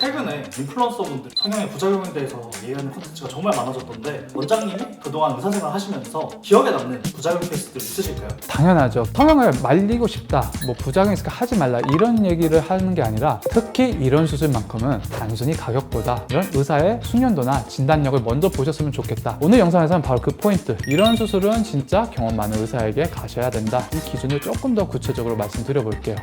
최근에 인플루언서분들 성형의 부작용에 대해서 얘기하는 콘텐츠가 정말 많아졌던데 원장님이 그동안 의사생활 하시면서 기억에 남는 부작용 케이스들 있으실까요? 당연하죠. 성형을 말리고 싶다, 뭐 부작용이 있으니까 하지 말라 이런 얘기를 하는 게 아니라 특히 이런 수술만큼은 단순히 가격보다 이런 의사의 숙련도나 진단력을 먼저 보셨으면 좋겠다. 오늘 영상에서는 바로 그 포인트, 이런 수술은 진짜 경험 많은 의사에게 가셔야 된다, 이 기준을 조금 더 구체적으로 말씀드려 볼게요.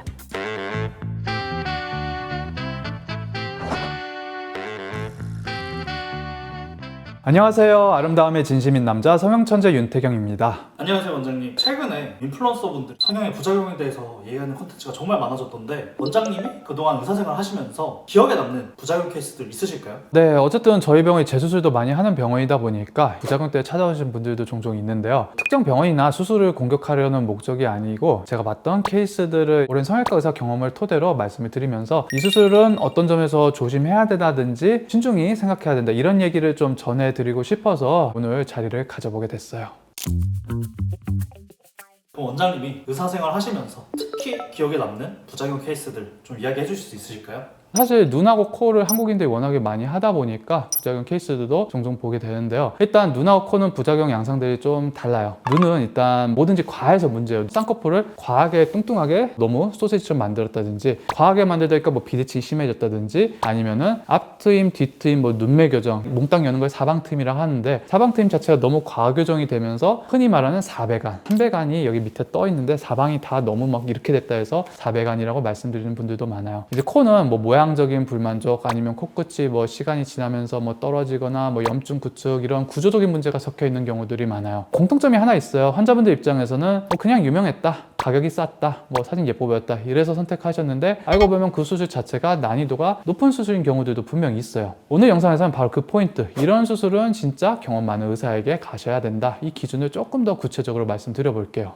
안녕하세요. 아름다움의 진심인 남자 성형천재 윤태경입니다. 안녕하세요 원장님. 최근에 인플루언서분들 성형의 부작용에 대해서 얘기하는 콘텐츠가 정말 많아졌던데 원장님이 그동안 의사생활 하시면서 기억에 남는 부작용 케이스들 있으실까요? 네, 어쨌든 저희 병원이 재수술도 많이 하는 병원이다 보니까 부작용 때문에 찾아오신 분들도 종종 있는데요. 특정 병원이나 수술을 공격하려는 목적이 아니고 제가 봤던 케이스들을 오랜 성형외과 의사 경험을 토대로 말씀을 드리면서 이 수술은 어떤 점에서 조심해야 되다든지 신중히 생각해야 된다, 이런 얘기를 좀 전해드리고 싶어서 오늘 자리를 가져보게 됐어요. 그럼 원장님이 의사생활 하시면서 특히 기억에 남는 부작용 케이스들 좀 이야기해 주실 수 있으실까요? 사실 눈하고 코를 한국인들이 워낙에 많이 하다 보니까 부작용 케이스들도 종종 보게 되는데요. 일단 눈하고 코는 부작용 양상들이 좀 달라요. 눈은 일단 뭐든지 과해서 문제예요. 쌍꺼풀을 과하게 뚱뚱하게 너무 소시지처럼 만들었다든지, 과하게 만들다니까 뭐 비대칭이 심해졌다든지, 아니면은 앞트임, 뒤트임, 뭐 눈매 교정, 몽땅 여는 걸 사방트임이라 하는데, 사방트임 자체가 너무 과교정이 되면서 흔히 말하는 사배간, 한배간이 여기 밑에 떠 있는데 사방이 다 너무 막 이렇게 됐다 해서 사배간이라고 말씀드리는 분들도 많아요. 이제 코는 뭐 모양적인 불만족, 아니면 코끝이 뭐 시간이 지나면서 뭐 떨어지거나 뭐 염증 구축, 이런 구조적인 문제가 섞여 있는 경우들이 많아요. 공통점이 하나 있어요. 환자분들 입장에서는 뭐 그냥 유명했다, 가격이 쌌다, 뭐 사진 예뻐 보였다, 이래서 선택하셨는데 알고 보면 그 수술 자체가 난이도가 높은 수술인 경우들도 분명히 있어요. 오늘 영상에서는 바로 그 포인트, 이런 수술은 진짜 경험 많은 의사에게 가셔야 된다, 이 기준을 조금 더 구체적으로 말씀드려 볼게요.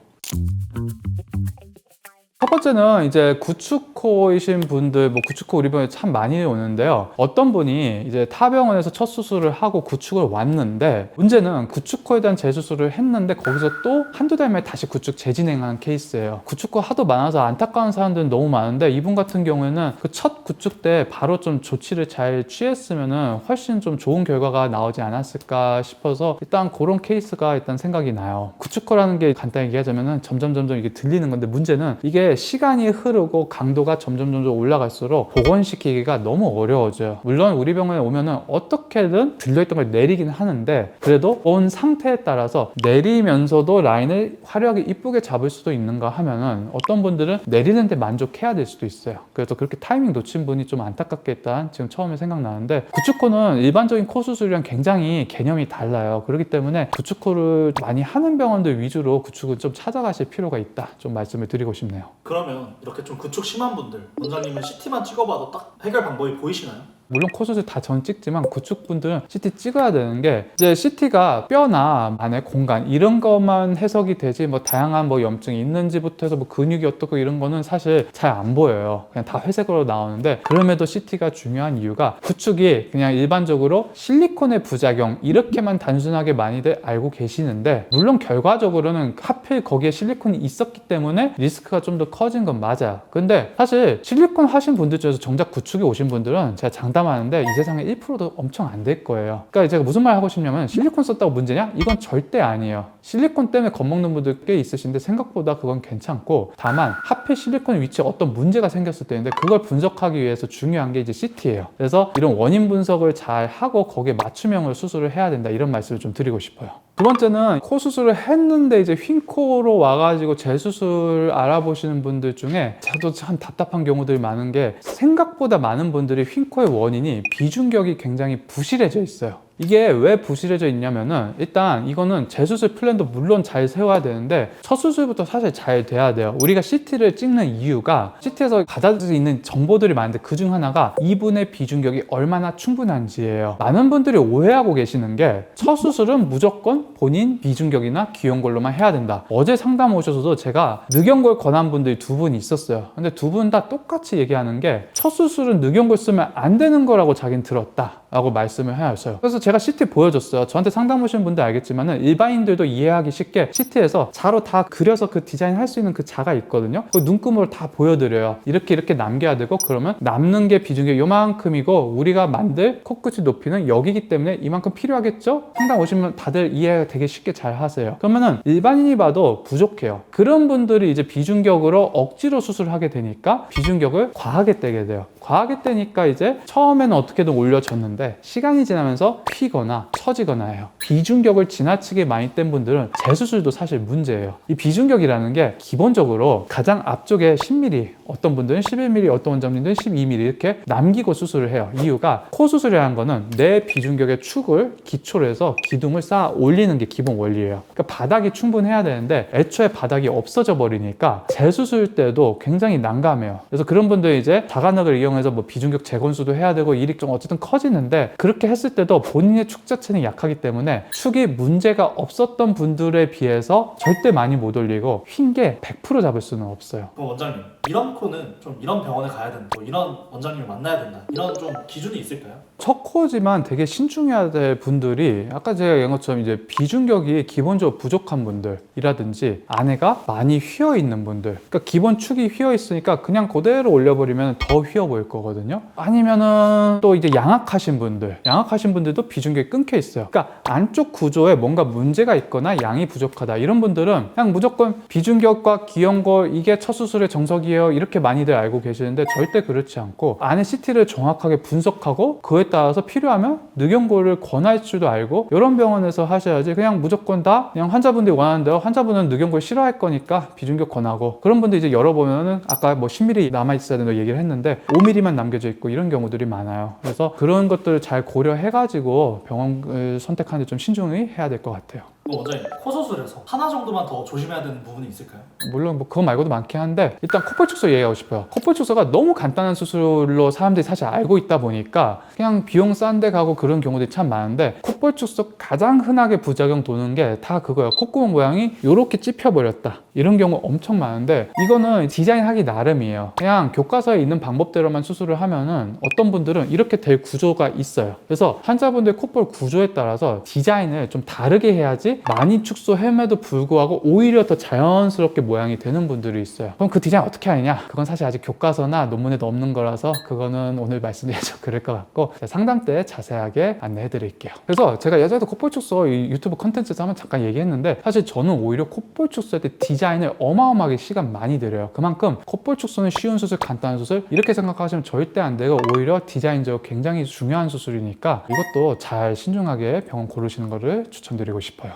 첫 번째는 이제 구축코이신 분들, 뭐 구축코 우리 병원에 참 많이 오는데요. 어떤 분이 이제 타 병원에서 첫 수술을 하고 구축을 왔는데, 문제는 구축코에 대한 재수술을 했는데 거기서 또 한두 달 만에 다시 구축 재진행한 케이스예요. 구축코 하도 많아서 안타까운 사람들은 너무 많은데, 이분 같은 경우에는 그 첫 구축 때 바로 좀 조치를 잘 취했으면은 훨씬 좀 좋은 결과가 나오지 않았을까 싶어서 일단 그런 케이스가 일단 생각이 나요. 구축코라는 게 간단히 얘기하자면은 점점 이게 들리는 건데, 문제는 이게 시간이 흐르고 강도가 점점 올라갈수록 복원시키기가 너무 어려워져요. 물론 우리 병원에 오면은 어떻게든 들려있던 걸 내리긴 하는데, 그래도 온 상태에 따라서 내리면서도 라인을 화려하게 이쁘게 잡을 수도 있는가 하면은 어떤 분들은 내리는데 만족해야 될 수도 있어요. 그래서 그렇게 타이밍 놓친 분이 좀 안타깝게 일단 지금 처음에 생각나는데, 구축코는 일반적인 코 수술이랑 굉장히 개념이 달라요. 그렇기 때문에 구축코를 많이 하는 병원들 위주로 구축은 좀 찾아가실 필요가 있다, 좀 말씀을 드리고 싶네요. 그러면 이렇게 좀 구축 심한 분들 원장님은 CT만 찍어봐도 딱 해결 방법이 보이시나요? 물론 코 수술 다 전 찍지만 구축분들은 CT 찍어야 되는 게, 이제 CT가 뼈나 안의 공간 이런 것만 해석이 되지, 뭐 다양한 뭐 염증이 있는지부터 해서 뭐 근육이 어떻고 이런 거는 사실 잘 안 보여요. 그냥 다 회색으로 나오는데, 그럼에도 CT가 중요한 이유가 구축이 그냥 일반적으로 실리콘의 부작용 이렇게만 단순하게 많이들 알고 계시는데, 물론 결과적으로는 하필 거기에 실리콘이 있었기 때문에 리스크가 좀 더 커진 건 맞아요. 근데 사실 실리콘 하신 분들 중에서 정작 구축이 오신 분들은 제가 장담하는데 이 세상에 1%도 엄청 안 될 거예요. 그러니까 제가 무슨 말 하고 싶냐면, 실리콘 썼다고 문제냐? 이건 절대 아니에요. 실리콘 때문에 겁먹는 분들 꽤 있으신데 생각보다 그건 괜찮고, 다만 하필 실리콘 위치에 어떤 문제가 생겼을 때인데 그걸 분석하기 위해서 중요한 게 이제 CT예요. 그래서 이런 원인 분석을 잘 하고 거기에 맞춤형으로 수술을 해야 된다, 이런 말씀을 좀 드리고 싶어요. 두 번째는 코 수술을 했는데 이제 휜 코로 와가지고 재수술 알아보시는 분들 중에 저도 참 답답한 경우들이 많은 게, 생각보다 많은 분들이 휜 코의 원인이 비중격이 굉장히 부실해져 있어요. 이게 왜 부실해져 있냐면은, 일단 이거는 재수술 플랜도 물론 잘 세워야 되는데 첫 수술부터 사실 잘 돼야 돼요. 우리가 CT를 찍는 이유가 CT에서 받아들일 수 있는 정보들이 많은데 그 중 하나가 이분의 비중격이 얼마나 충분한지예요. 많은 분들이 오해하고 계시는 게, 첫 수술은 무조건 본인 비중격이나 귀연골로만 해야 된다. 어제 상담 오셔서도 제가 늑연골 권한 분들이 두 분이 있었어요. 근데 두 분 다 똑같이 얘기하는 게, 첫 수술은 늑연골 쓰면 안 되는 거라고 자기는 들었다 라고 말씀을 하였어요. 그래서 제가 CT 보여줬어요. 저한테 상담 오신 분들 알겠지만은 일반인들도 이해하기 쉽게 CT에서 자로 다 그려서 그 디자인 할 수 있는 그 자가 있거든요. 그 눈금으로 다 보여드려요. 이렇게 남겨야 되고, 그러면 남는 게 비중이 요만큼이고 우리가 만들 코끝의 높이는 여기기 때문에 이만큼 필요하겠죠? 상담 오시면 다들 이해 되게 쉽게 잘 하세요. 그러면은 일반인이 봐도 부족해요. 그런 분들이 이제 비중격으로 억지로 수술하게 되니까 비중격을 과하게 떼게 돼요. 과하게 떼니까 이제 처음에는 어떻게든 올려졌는데 시간이 지나면서 휘거나 처지거나 해요. 비중격을 지나치게 많이 뗀 분들은 재수술도 사실 문제예요. 이 비중격이라는 게 기본적으로 가장 앞쪽에 10mm, 어떤 분들은 11mm, 어떤 원장님들은 12mm 이렇게 남기고 수술을 해요. 이유가 코 수술이라는 거는 내 비중격의 축을 기초로 해서 기둥을 쌓아 올리는 게 기본 원리예요. 그러니까 바닥이 충분해야 되는데 애초에 바닥이 없어져 버리니까 재수술 때도 굉장히 난감해요. 그래서 그런 분들이 이제 자간학을 이용해서 뭐 비중격 재건수도 해야 되고 일이 좀 어쨌든 커지는데, 그렇게 했을 때도 본인의 축 자체는 약하기 때문에 축이 문제가 없었던 분들에 비해서 절대 많이 못 올리고 휜 게 100% 잡을 수는 없어요. 그럼 원장님, 이런 코는 좀 이런 병원에 가야 된다, 뭐 이런 원장님을 만나야 된다, 이런 좀 기준이 있을까요? 첫 코지만 되게 신중해야 될 분들이, 아까 제가 얘기한 것처럼 이제 비중격이 기본적으로 부족한 분들이라든지 안에가 많이 휘어 있는 분들, 그러니까 기본 축이 휘어 있으니까 그냥 그대로 올려버리면 더 휘어 보일 거거든요. 아니면은 또 이제 양악하신 분들도 비중격이 끊겨 있어요. 그러니까 안쪽 구조에 뭔가 문제가 있거나 양이 부족하다, 이런 분들은 그냥 무조건 비중격과 귀여운 거 이게 첫 수술의 정석이에요 이렇게 많이들 알고 계시는데, 절대 그렇지 않고 안에 CT를 정확하게 분석하고 그에 따라서 필요하면 늑연골을 권할 줄도 알고, 이런 병원에서 하셔야지 그냥 무조건 다 그냥 환자분들이 원하는 대로, 환자분은 늑연골 싫어할 거니까 비중격 권하고, 그런 분들 이제 열어보면은 아까 뭐 10mm 남아있어야 된다고 얘기를 했는데 5mm만 남겨져 있고 이런 경우들이 많아요. 그래서 그런 것들을 잘 고려해가지고 병원을 선택하는데 좀 신중히 해야 될 것 같아요. 원장님, 코 수술에서 하나 정도만 더 조심해야 되는 부분이 있을까요? 물론 뭐 그거 말고도 많긴 한데, 일단 콧볼 축소 얘기하고 싶어요. 콧볼 축소가 너무 간단한 수술로 사람들이 사실 알고 있다 보니까 그냥 비용 싼 데 가고 그런 경우들이 참 많은데, 콧볼 축소 가장 흔하게 부작용 도는 게 다 그거예요. 콧구멍 모양이 이렇게 찝혀버렸다, 이런 경우 엄청 많은데, 이거는 디자인하기 나름이에요. 그냥 교과서에 있는 방법대로만 수술을 하면은 어떤 분들은 이렇게 될 구조가 있어요. 그래서 환자분들 콧볼 구조에 따라서 디자인을 좀 다르게 해야지 많이 축소함에도 불구하고 오히려 더 자연스럽게 모양이 되는 분들이 있어요. 그럼 그 디자인 어떻게 하느냐? 그건 사실 아직 교과서나 논문에도 없는 거라서 그거는 오늘 말씀드리기 좀 그럴 것 같고, 상담 때 자세하게 안내해 드릴게요. 그래서 제가 예전에도 콧볼 축소 이 유튜브 컨텐츠에서 한번 잠깐 얘기했는데, 사실 저는 오히려 콧볼 축소할 때 디자인을 어마어마하게 시간 많이 들여요. 그만큼 콧볼 축소는 쉬운 수술, 간단한 수술 이렇게 생각하시면 절대 안 되고, 오히려 디자인적으로 굉장히 중요한 수술이니까 이것도 잘 신중하게 병원 고르시는 거를 추천드리고 싶어요.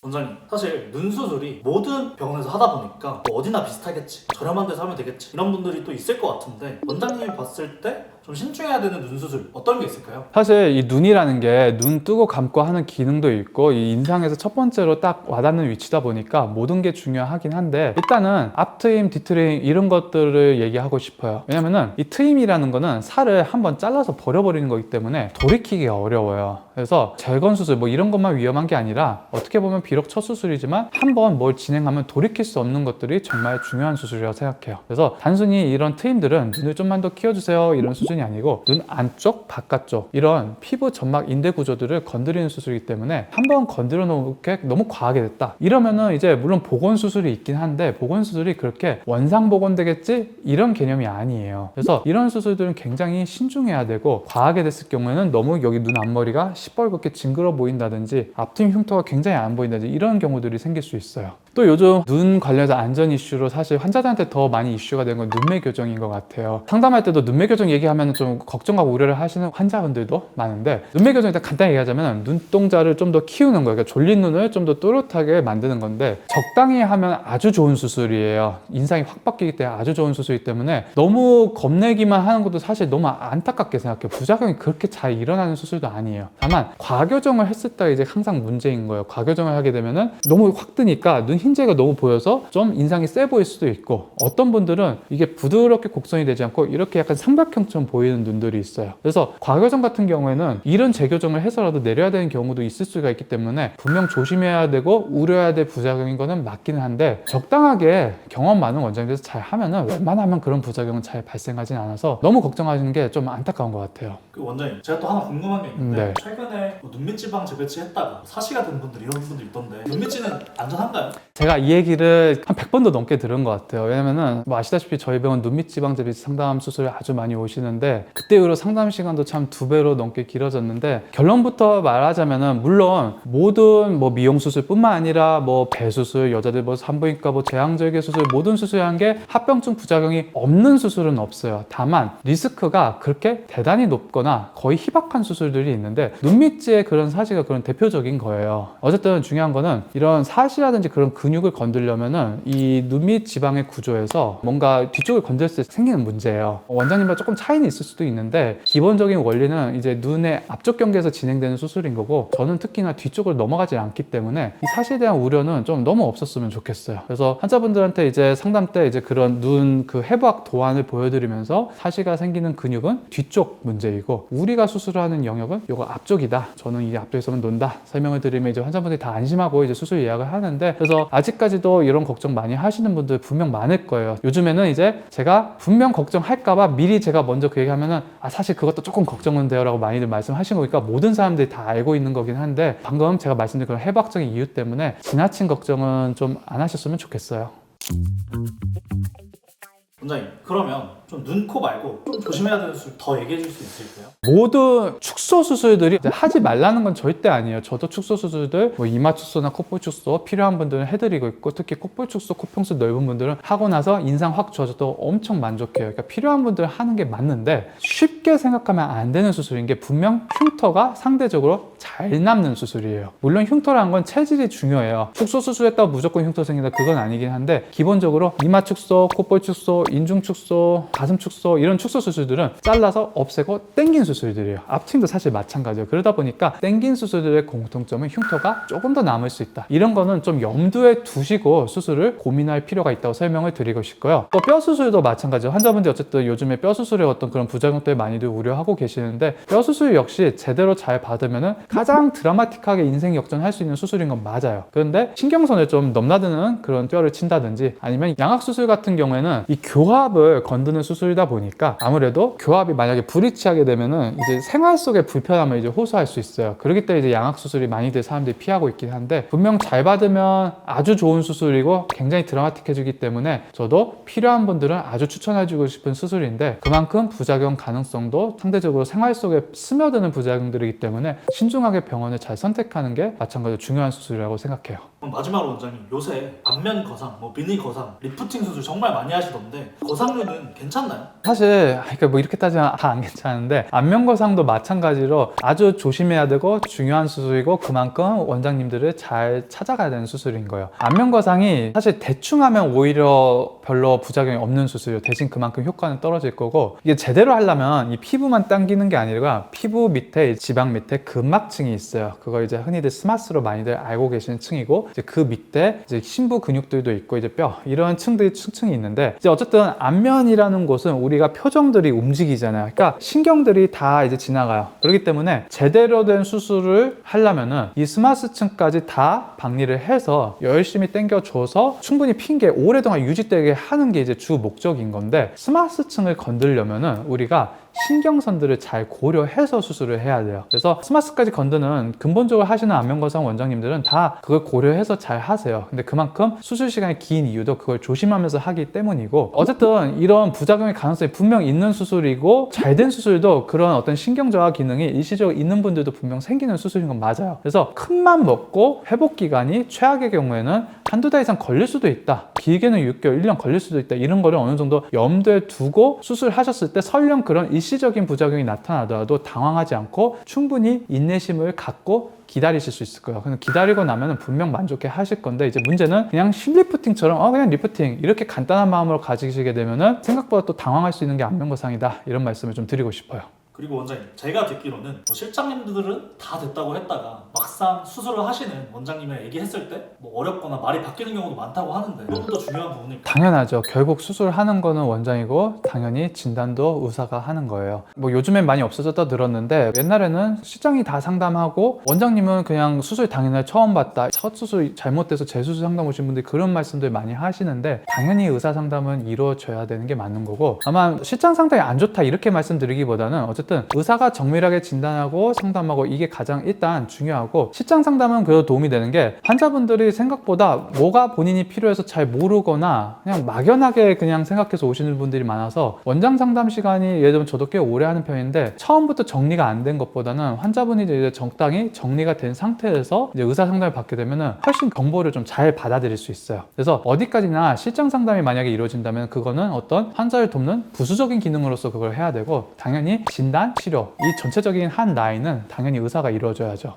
원장님, 사실 눈 수술이 모든 병원에서 하다 보니까 뭐 어디나 비슷하겠지, 저렴한 데서 하면 되겠지, 이런 분들이 또 있을 것 같은데, 원장님이 봤을 때 좀 신중해야 되는 눈 수술 어떤 게 있을까요? 사실 이 눈이라는 게 눈 뜨고 감고 하는 기능도 있고, 이 인상에서 첫 번째로 딱 와닿는 위치다 보니까 모든 게 중요하긴 한데, 일단은 앞트임, 뒤트임 이런 것들을 얘기하고 싶어요. 왜냐면은 이 트임이라는 거는 살을 한번 잘라서 버려버리는 거기 때문에 돌이키기가 어려워요. 그래서 재건 수술 뭐 이런 것만 위험한 게 아니라, 어떻게 보면 비록 첫 수술이지만 한번 뭘 진행하면 돌이킬 수 없는 것들이 정말 중요한 수술이라고 생각해요. 그래서 단순히 이런 트임들은 눈을 좀만 더 키워주세요 이런 수준이 아니고, 눈 안쪽, 바깥쪽 이런 피부 점막 인대 구조들을 건드리는 수술이기 때문에 한번 건드려 놓게 너무 과하게 됐다 이러면은 이제 물론 보건 수술이 있긴 한데, 보건 수술이 그렇게 원상 복원되겠지 이런 개념이 아니에요. 그래서 이런 수술들은 굉장히 신중해야 되고, 과하게 됐을 경우에는 너무 여기 눈 앞머리가 시뻘겋게 징그러 보인다든지 앞트임 흉터가 굉장히 안 보인다든지 이런 경우들이 생길 수 있어요. 또 요즘 눈 관련해서 안전 이슈로 사실 환자들한테 더 많이 이슈가 되는 건 눈매 교정인 것 같아요. 상담할 때도 눈매 교정 얘기하면 좀 걱정하고 우려를 하시는 환자분들도 많은데, 눈매 교정 일단 간단히 얘기하자면 눈동자를 좀 더 키우는 거예요. 그러니까 졸린 눈을 좀 더 또렷하게 만드는 건데, 적당히 하면 아주 좋은 수술이에요. 인상이 확 바뀌기 때문에 아주 좋은 수술이기 때문에 너무 겁내기만 하는 것도 사실 너무 안타깝게 생각해요. 부작용이 그렇게 잘 일어나는 수술도 아니에요. 다만 과교정을 했을 때 이제 항상 문제인 거예요. 과교정을 하게 되면은 너무 확 뜨니까 눈 흰자가 너무 보여서 좀 인상이 세 보일 수도 있고, 어떤 분들은 이게 부드럽게 곡선이 되지 않고 이렇게 약간 삼각형처럼 보이는 눈들이 있어요. 그래서 과교정 같은 경우에는 이런 재교정을 해서라도 내려야 되는 경우도 있을 수가 있기 때문에 분명 조심해야 되고 우려해야 될 부작용인 거는 맞기는 한데, 적당하게 경험 많은 원장님께서 잘 하면은 웬만하면 그런 부작용은 잘 발생하진 않아서 너무 걱정하시는 게 좀 안타까운 것 같아요. 그 원장님, 제가 또 하나 궁금한 게 있는데 네. 최근에 뭐 눈밑지방 재배치 했다가 사시가 된 분들, 이런 분들 있던데 눈밑지는 안전한가요? 제가 이 얘기를 한 100번도 넘게 들은 것 같아요. 왜냐면은 뭐 아시다시피 저희 병원 눈밑지방 재배치 상담 수술에 아주 많이 오시는데, 그때 이후로 상담 시간도 참 2배로 넘게 길어졌는데, 결론부터 말하자면은 물론 모든 뭐 미용 수술뿐만 아니라 뭐 배수술, 여자들 뭐 산부인과 뭐 제왕절개 수술, 모든 수술한 게 합병증 부작용이 없는 수술은 없어요. 다만 리스크가 그렇게 대단히 높거나 거의 희박한 수술들이 있는데, 눈밑지의 그런 사시가 그런 대표적인 거예요. 어쨌든 중요한 거는 이런 사시라든지 그런 근육을 건들려면은 이 눈밑 지방의 구조에서 뭔가 뒤쪽을 건드렸을 때 생기는 문제예요. 원장님과 조금 차이는 있을 수도 있는데, 기본적인 원리는 이제 눈의 앞쪽 경계에서 진행되는 수술인 거고, 저는 특히나 뒤쪽을 넘어가지 않기 때문에 이 사시에 대한 우려는 좀 너무 없었으면 좋겠어요. 그래서 환자분들한테 이제 상담 때 이제 그런 눈 그 해부학 도안을 보여드리면서 사시가 생기는 근육은 뒤쪽 문제이고, 우리가 수술하는 영역은 이거 앞쪽이다, 저는 이 앞쪽에서만 논다 설명을 드리면 이제 환자분들이 다 안심하고 이제 수술 예약을 하는데, 그래서 아직까지도 이런 걱정 많이 하시는 분들 분명 많을 거예요. 요즘에는 이제 제가 분명 걱정할까봐 미리 제가 먼저 그 얘기하면은 사실 그것도 조금 걱정은 돼요 라고 많이들 말씀하신 거니까 모든 사람들이 다 알고 있는 거긴 한데, 방금 제가 말씀드린 그런 해부학적인 이유 때문에 지나친 걱정은 좀 안 하셨으면 좋겠어요. 원장님, 그러면 좀 눈, 코 말고 좀 조심해야 되는 수술 더 얘기해 줄 수 있을까요? 모든 축소 수술들이 하지 말라는 건 절대 아니에요. 저도 축소 수술들 뭐 이마 축소나 콧볼 축소 필요한 분들은 해드리고 있고, 특히 콧볼 축소, 코평수 넓은 분들은 하고 나서 인상 확 좋아져도 엄청 만족해요. 그러니까 필요한 분들은 하는 게 맞는데, 쉽게 생각하면 안 되는 수술인 게 분명 흉터가 상대적으로 잘 남는 수술이에요. 물론 흉터라는 건 체질이 중요해요. 축소 수술했다고 무조건 흉터 생긴다, 그건 아니긴 한데, 기본적으로 이마 축소, 콧볼 축소, 인중 축소, 가슴 축소, 이런 축소 수술들은 잘라서 없애고 땡긴 수술들이에요. 앞침도 사실 마찬가지예요. 그러다 보니까 땡긴 수술들의 공통점은 흉터가 조금 더 남을 수 있다. 이런 거는 좀 염두에 두시고 수술을 고민할 필요가 있다고 설명을 드리고 싶고요. 또 뼈 수술도 마찬가지예요. 환자분들이 어쨌든 요즘에 뼈 수술의 어떤 그런 부작용 때문에 많이들 우려하고 계시는데, 뼈 수술 역시 제대로 잘 받으면은 가장 드라마틱하게 인생 역전할 수 있는 수술인 건 맞아요. 그런데 신경선을 좀 넘나드는 그런 뼈를 친다든지, 아니면 양악 수술 같은 경우에는 이 교합을 건드는 수술이다 보니까 아무래도 교합이 만약에 불일치하게 되면은 이제 생활 속의 불편함을 이제 호소할 수 있어요. 그렇기 때문에 이제 양악 수술이 많이들 사람들이 피하고 있긴 한데, 분명 잘 받으면 아주 좋은 수술이고 굉장히 드라마틱해지기 때문에 저도 필요한 분들은 아주 추천해주고 싶은 수술인데, 그만큼 부작용 가능성도 상대적으로 생활 속에 스며드는 부작용들이기 때문에 신중하게 병원을 잘 선택하는 게 마찬가지로 중요한 수술이라고 생각해요. 그럼 마지막으로 원장님, 요새 안면 거상, 뭐 미니 거상, 리프팅 수술 정말 많이 하시던데 거상류는 괜찮나요? 사실 그러니까 뭐 이렇게 따지면 다 안 괜찮은데, 안면 거상도 마찬가지로 아주 조심해야 되고 중요한 수술이고, 그만큼 원장님들을 잘 찾아가야 되는 수술인 거예요. 안면 거상이 사실 대충 하면 오히려 별로 부작용이 없는 수술이에요. 대신 그만큼 효과는 떨어질 거고, 이게 제대로 하려면 이 피부만 당기는 게 아니라 피부 밑에 지방 밑에 근막층이 있어요. 그걸 이제 흔히들 스마스로 많이들 알고 계시는 층이고, 이제 그 밑에 이제 심부 근육들도 있고 이제 뼈, 이런 층들이 층층이 있는데, 이제 어쨌든 안면이라는 곳은 우리가 표정들이 움직이잖아요. 그러니까 신경들이 다 이제 지나가요. 그렇기 때문에 제대로 된 수술을 하려면은 이 스마스층까지 다 박리를 해서 열심히 당겨줘서 충분히 핀 게 오랫동안 유지되게 하는 게 이제 주 목적인 건데, 스마스층을 건드려면은 우리가 신경선들을 잘 고려해서 수술을 해야 돼요. 그래서 스마스까지 건드는 근본적으로 하시는 안면거상 원장님들은 다 그걸 고려해서 잘 하세요. 근데 그만큼 수술 시간이 긴 이유도 그걸 조심하면서 하기 때문이고, 어쨌든 이런 부작용의 가능성이 분명 있는 수술이고, 잘 된 수술도 그런 어떤 신경저하 기능이 일시적으로 있는 분들도 분명 생기는 수술인 건 맞아요. 그래서 큰맘 먹고 회복 기간이 최악의 경우에는 한두 달 이상 걸릴 수도 있다, 길게는 6개월, 1년 걸릴 수도 있다, 이런 거를 어느 정도 염두에 두고 수술하셨을 때 설령 그런 일시적인 부작용이 나타나더라도 당황하지 않고 충분히 인내심을 갖고 기다리실 수 있을 거예요. 그냥 기다리고 나면 분명 만족해 하실 건데, 이제 문제는 그냥 실리프팅처럼 그냥 리프팅 이렇게 간단한 마음으로 가지시게 되면은 생각보다 또 당황할 수 있는 게 안면거상이다, 이런 말씀을 좀 드리고 싶어요. 그리고 원장님, 제가 듣기로는 뭐 실장님들은 다 됐다고 했다가 막상 수술을 하시는 원장님이랑 얘기했을 때 뭐 어렵거나 말이 바뀌는 경우도 많다고 하는데 이것도 중요한 부분일까요? 당연하죠. 결국 수술하는 거는 원장이고 당연히 진단도 의사가 하는 거예요. 뭐 요즘엔 많이 없어졌다 들었는데 옛날에는 실장이 다 상담하고 원장님은 그냥 수술 당일날 처음 봤다. 첫 수술 잘못돼서 재수술 상담 오신 분들이 그런 말씀들 많이 하시는데 당연히 의사 상담은 이루어져야 되는 게 맞는 거고 아마 실장 상담이 안 좋다 이렇게 말씀드리기보다는 어쨌든 의사가 정밀하게 진단하고 상담하고 이게 가장 일단 중요하고 실장 상담은 그래도 도움이 되는 게 환자분들이 생각보다 뭐가 본인이 필요해서 잘 모르거나 그냥 막연하게 그냥 생각해서 오시는 분들이 많아서 원장 상담 시간이 예를 들면 저도 꽤 오래 하는 편인데 처음부터 정리가 안 된 것보다는 환자분이 이제 적당히 정리가 된 상태에서 이제 의사 상담을 받게 되면은 훨씬 정보를 좀 잘 받아들일 수 있어요. 그래서 어디까지나 실장 상담이 만약에 이루어진다면 그거는 어떤 환자를 돕는 부수적인 기능으로서 그걸 해야 되고 당연히 진단, 치료 이 전체적인 한 라인은 당연히 의사가 이루어져야죠.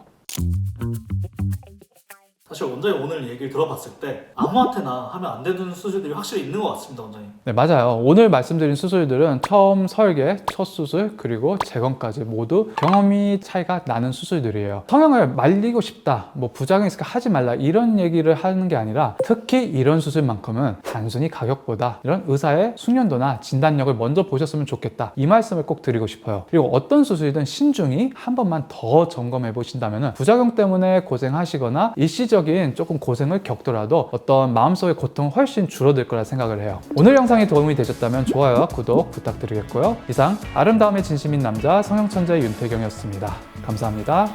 사실 원장님 오늘 얘기를 들어봤을 때 아무한테나 하면 안 되는 수술들이 확실히 있는 것 같습니다, 원장님. 네, 맞아요. 오늘 말씀드린 수술들은 처음 설계, 첫 수술, 그리고 재건까지 모두 경험이 차이가 나는 수술들이에요. 성형을 말리고 싶다, 뭐 부작용이 있으니까 하지 말라 이런 얘기를 하는 게 아니라 특히 이런 수술만큼은 단순히 가격보다 이런 의사의 숙련도나 진단력을 먼저 보셨으면 좋겠다. 이 말씀을 꼭 드리고 싶어요. 그리고 어떤 수술이든 신중히 한 번만 더 점검해 보신다면 부작용 때문에 고생하시거나 일시적인 조금 고생을 겪더라도 어떤 마음속의 고통은 훨씬 줄어들 거라 생각을 해요. 오늘 영상이 도움이 되셨다면 좋아요와 구독 부탁드리겠고요. 이상 아름다움의 진심인 남자 성형천재 윤태경이었습니다. 감사합니다.